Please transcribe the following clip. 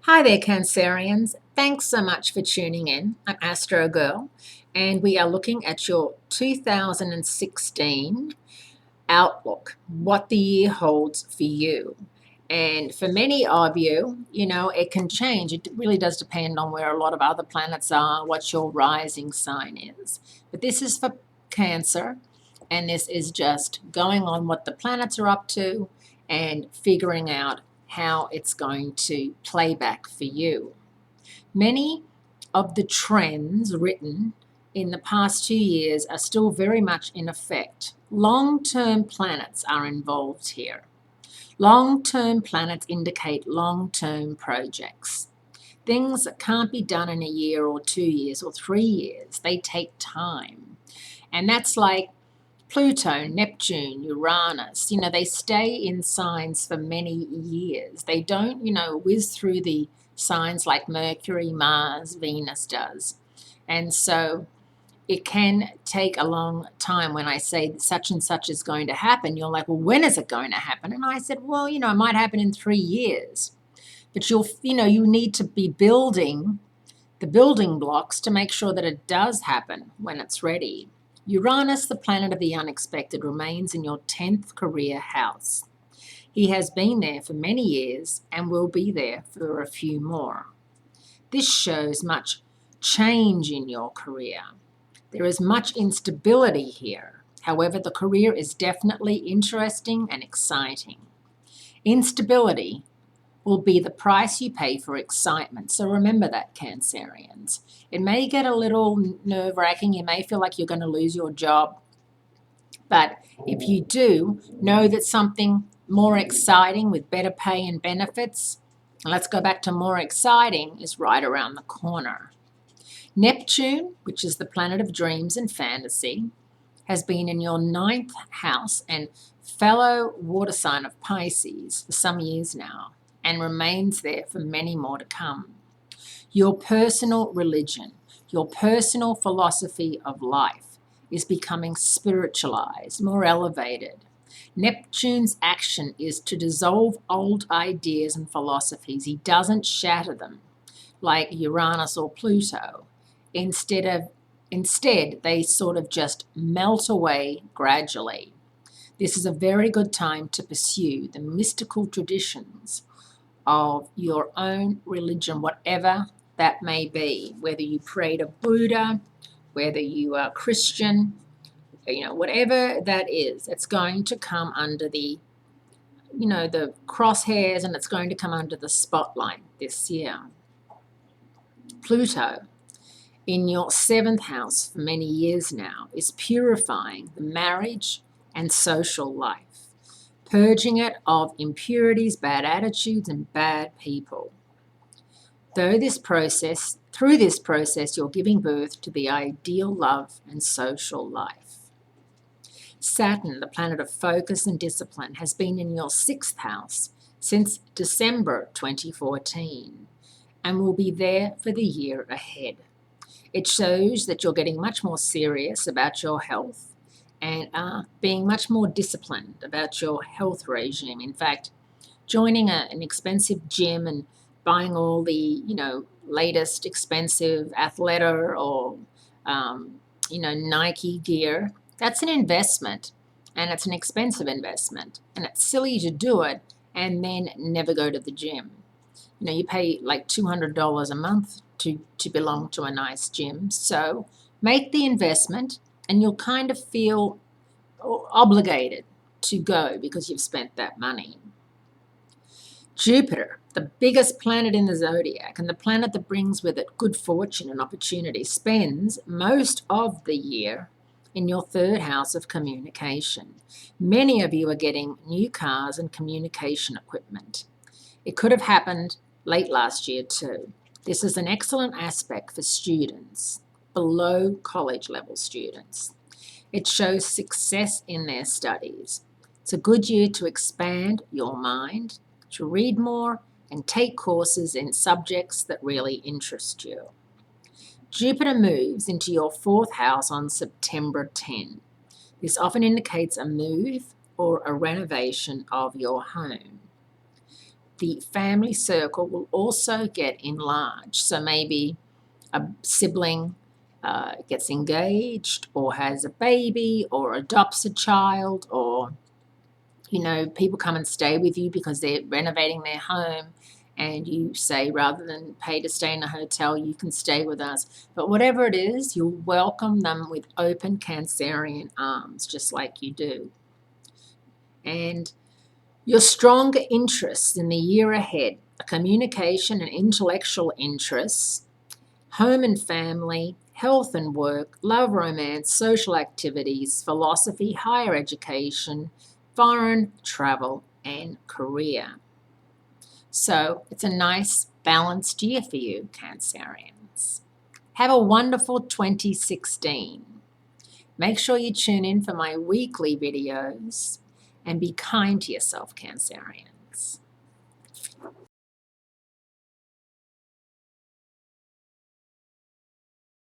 Hi there, Cancerians. Thanks so much for tuning in. I'm Astrogirl, and we are looking at your 2016 outlook, what the year holds for you. And for many of you, it can change. It really does depend on where a lot of other planets are, what your rising sign is. But this is for Cancer, and this is just going on what the planets are up to and figuring out how it's going to play back for you. Many of the trends written in the past 2 years are still very much in effect. Long-term planets are involved here. Long-term planets indicate long-term projects. Things that can't be done in a year or 2 years or 3 years. They take time. And that's like Pluto, Neptune, Uranus, they stay in signs for many years. They don't, whiz through the signs like Mercury, Mars, Venus does. And so it can take a long time. When I say such and such is going to happen, you're like, well, when is it going to happen? And I said, well, it might happen in 3 years. But you need to be building the building blocks to make sure that it does happen when it's ready. Uranus, the planet of the unexpected, remains in your 10th career house. He has been there for many years and will be there for a few more. This shows much change in your career. There is much instability here. However, the career is definitely interesting and exciting. Instability will be the price you pay for excitement. So remember that, Cancerians. It may get a little nerve-wracking. You may feel like you're going to lose your job. But if you do, know that something more exciting with better pay and benefits, and let's go back to more exciting, is right around the corner. Neptune, which is the planet of dreams and fantasy, has been in your 9th house and fellow water sign of Pisces for some years now, and remains there for many more to come. Your personal religion, your personal philosophy of life is becoming spiritualized, more elevated. Neptune's action is to dissolve old ideas and philosophies. He doesn't shatter them like Uranus or Pluto. Instead, they sort of just melt away gradually. This is a very good time to pursue the mystical traditions of your own religion, whatever that may be, whether you pray to Buddha, whether you are Christian, whatever that is, it's going to come under the crosshairs, and it's going to come under the spotlight this year. Pluto, in your 7th house for many years now, is purifying the marriage and social life, purging it of impurities, bad attitudes, and bad people. Through this process, you're giving birth to the ideal love and social life. Saturn, the planet of focus and discipline, has been in your 6th house since December 2014 and will be there for the year ahead. It shows that you're getting much more serious about your health and are being much more disciplined about your health regime. In fact, joining an expensive gym and buying all the, latest expensive Athleta or, Nike gear, that's an investment, and it's an expensive investment, and it's silly to do it and then never go to the gym. You pay like $200 a month to belong to a nice gym. So make the investment, and you'll kind of feel obligated to go because you've spent that money. Jupiter, the biggest planet in the zodiac and the planet that brings with it good fortune and opportunity, spends most of the year in your 3rd house of communication. Many of you are getting new cars and communication equipment. It could have happened late last year too. This is an excellent aspect for students, below college level students. It shows success in their studies. It's a good year to expand your mind, to read more, and take courses in subjects that really interest you. Jupiter moves into your 4th house on September 10. This often indicates a move or a renovation of your home. the family circle will also get enlarged. So maybe a sibling gets engaged or has a baby or adopts a child, or people come and stay with you because they're renovating their home, and you say, rather than pay to stay in a hotel, you can stay with us. But whatever it is, you'll welcome them with open Cancerian arms, just like you do. And your stronger interests in the year ahead are communication and intellectual interests, home and family, health and work, love, romance, social activities, philosophy, higher education, foreign travel, and career. So it's a nice balanced year for you, Cancerians. Have a wonderful 2016. Make sure you tune in for my weekly videos and be kind to yourself, Cancerians.